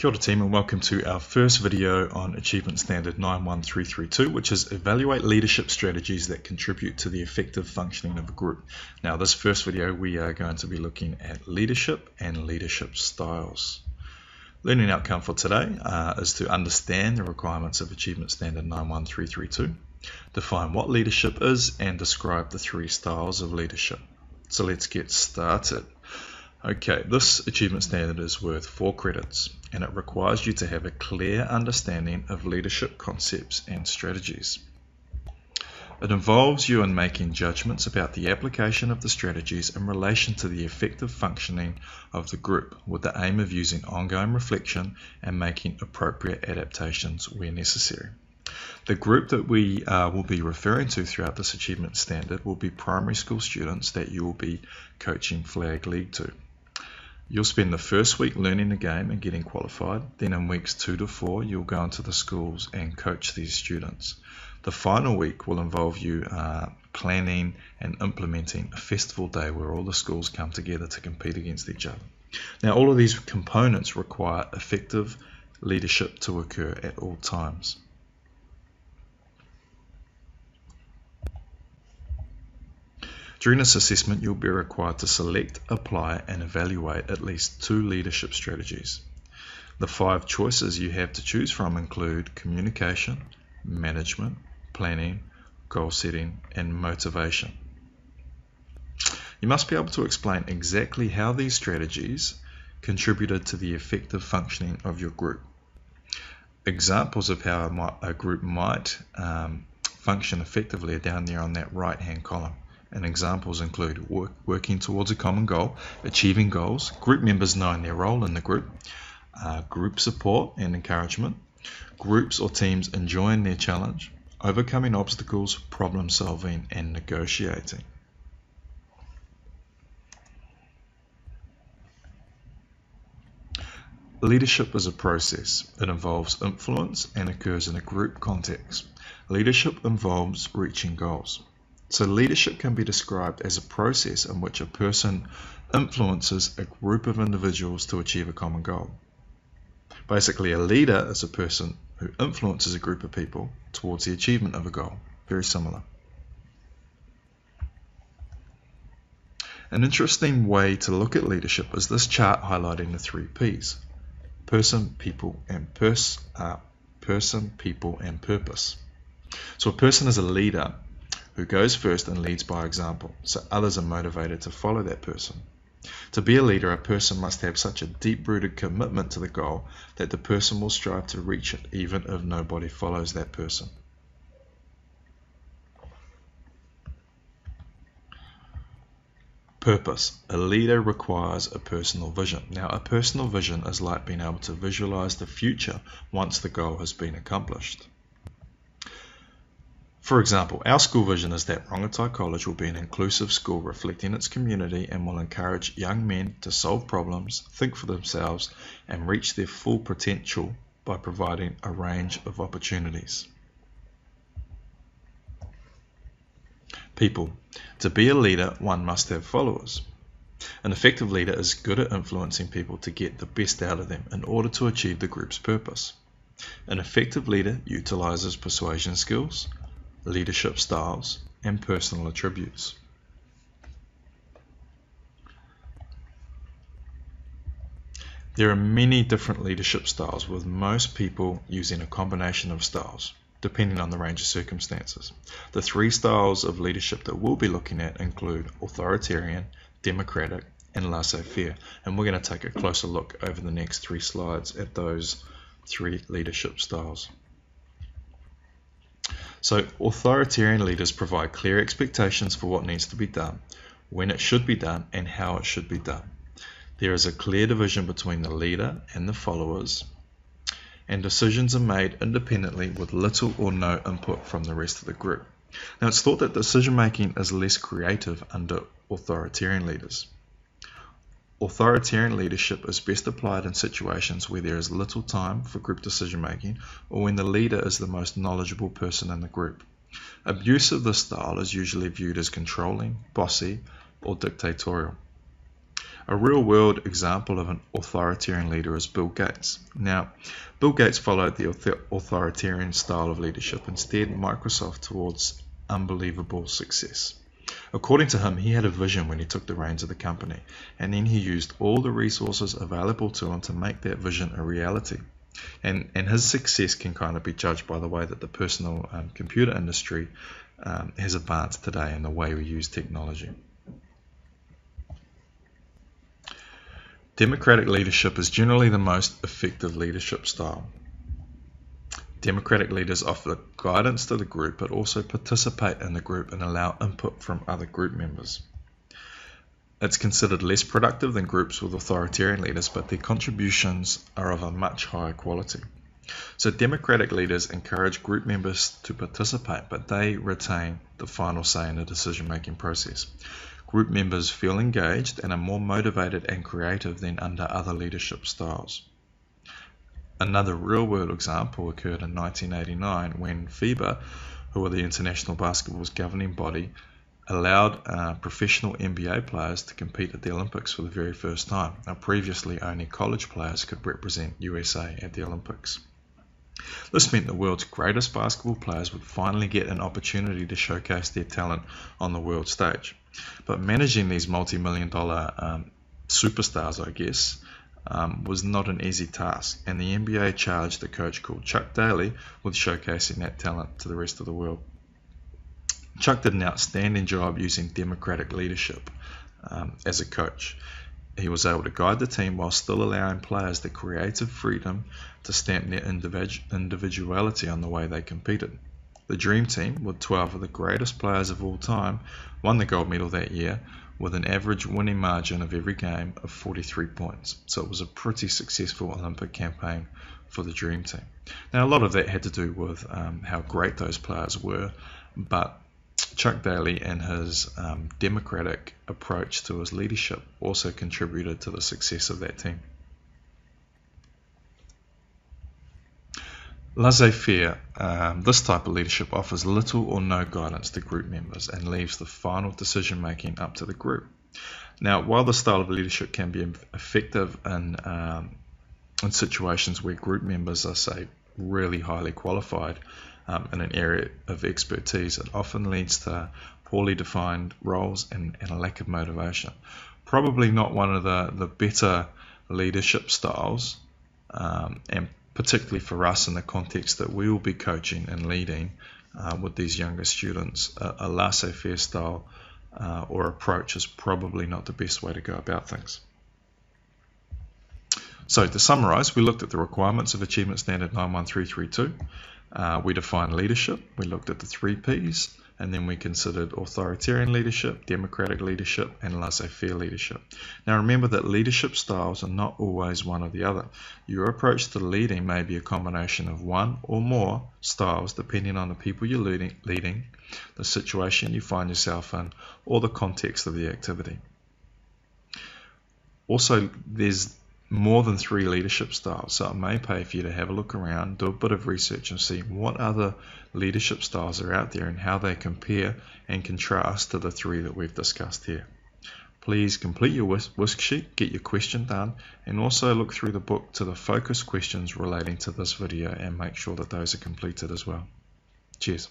Kia ora team, and welcome to our first video on Achievement Standard 91332, which is evaluate leadership strategies that contribute to the effective functioning of a group. Now this first video we are going to be looking at leadership and leadership styles. Learning outcome for today is to understand the requirements of Achievement Standard 91332, define what leadership is, and describe the three styles of leadership. So let's get started. Okay, this achievement standard is worth 4 credits and it requires you to have a clear understanding of leadership concepts and strategies. It involves you in making judgments about the application of the strategies in relation to the effective functioning of the group, with the aim of using ongoing reflection and making appropriate adaptations where necessary. The group that we will be referring to throughout this achievement standard will be primary school students that you will be coaching Flag League to. You'll spend the first week learning the game and getting qualified. Then in weeks 2 to 4, you'll go into the schools and coach these students. The final week will involve you planning and implementing a festival day where all the schools come together to compete against each other. Now, all of these components require effective leadership to occur at all times. During this assessment, you'll be required to select, apply, and evaluate at least 2 leadership strategies. The 5 choices you have to choose from include communication, management, planning, goal setting, and motivation. You must be able to explain exactly how these strategies contributed to the effective functioning of your group. Examples of how a group might function effectively are down there on that right-hand column. And examples include working towards a common goal, achieving goals, group members knowing their role in the group, group support and encouragement, groups or teams enjoying their challenge, overcoming obstacles, problem solving, and negotiating. Leadership is a process. It involves influence and occurs in a group context. Leadership involves reaching goals. So leadership can be described as a process in which a person influences a group of individuals to achieve a common goal. Basically, a leader is a person who influences a group of people towards the achievement of a goal. Very similar. An interesting way to look at leadership is this chart highlighting the 3 P's. Person, people, and purpose. So a person is a leader who goes first and leads by example, so others are motivated to follow that person. To be a leader, a person must have such a deep-rooted commitment to the goal that the person will strive to reach it even if nobody follows that person. Purpose. A leader requires a personal vision. Now, a personal vision is like being able to visualize the future once the goal has been accomplished. For example, our school vision is that Rongotai College will be an inclusive school reflecting its community and will encourage young men to solve problems, think for themselves, and reach their full potential by providing a range of opportunities. People. To be a leader, one must have followers. An effective leader is good at influencing people to get the best out of them in order to achieve the group's purpose. An effective leader utilizes persuasion skills, leadership styles, and personal attributes. There are many different leadership styles, with most people using a combination of styles, depending on the range of circumstances. The 3 styles of leadership that we'll be looking at include Authoritarian, Democratic, and Laissez-faire, and we're going to take a closer look over the next 3 slides at those 3 leadership styles. So authoritarian leaders provide clear expectations for what needs to be done, when it should be done, and how it should be done. There is a clear division between the leader and the followers, and decisions are made independently with little or no input from the rest of the group. Now, it's thought that decision making is less creative under authoritarian leaders. Authoritarian leadership is best applied in situations where there is little time for group decision making or when the leader is the most knowledgeable person in the group. Abuse of this style is usually viewed as controlling, bossy, or dictatorial. A real-world example of an authoritarian leader is Bill Gates. Now, Bill Gates followed the authoritarian style of leadership and steered Microsoft towards unbelievable success. According to him, he had a vision when he took the reins of the company, and then he used all the resources available to him to make that vision a reality. And his success can kind of be judged by the way that the personal computer industry has advanced today and the way we use technology. Democratic leadership is generally the most effective leadership style. Democratic leaders offer guidance to the group, but also participate in the group and allow input from other group members. It's considered less productive than groups with authoritarian leaders, but their contributions are of a much higher quality. So democratic leaders encourage group members to participate, but they retain the final say in the decision-making process. Group members feel engaged and are more motivated and creative than under other leadership styles. Another real-world example occurred in 1989 when FIBA, who were the International Basketball's governing body, allowed professional NBA players to compete at the Olympics for the very first time. Now, previously, only college players could represent USA at the Olympics. This meant the world's greatest basketball players would finally get an opportunity to showcase their talent on the world stage. But managing these multi-million-dollar superstars, I guess, was not an easy task, and the NBA charged a coach called Chuck Daly with showcasing that talent to the rest of the world. Chuck did an outstanding job using democratic leadership as a coach. He was able to guide the team while still allowing players the creative freedom to stamp their individuality on the way they competed. The Dream Team, with 12 of the greatest players of all time, won the gold medal that year with an average winning margin of every game of 43 points. So it was a pretty successful Olympic campaign for the Dream Team. Now, a lot of that had to do with how great those players were, but Chuck Daly and his democratic approach to his leadership also contributed to the success of that team. Laissez-faire, this type of leadership offers little or no guidance to group members and leaves the final decision making up to the group. Now, while this style of leadership can be effective in situations where group members are, say, really highly qualified in an area of expertise, it often leads to poorly defined roles and a lack of motivation. Probably not one of the better leadership styles, and particularly for us in the context that we will be coaching and leading with these younger students. A laissez-faire style or approach is probably not the best way to go about things. So to summarize, we looked at the requirements of Achievement Standard 91332. We defined leadership, we looked at the 3 Ps, and then we considered authoritarian leadership, democratic leadership, and laissez-faire leadership. Now remember that leadership styles are not always one or the other. Your approach to leading may be a combination of one or more styles depending on the people you're leading, the situation you find yourself in, or the context of the activity. Also, there's more than 3 leadership styles, so it may pay for you to have a look around, do a bit of research and see what other leadership styles are out there and how they compare and contrast to the 3 that we've discussed here. Please complete your whisk sheet, get your question done, and also look through the book to the focus questions relating to this video and make sure that those are completed as well. Cheers.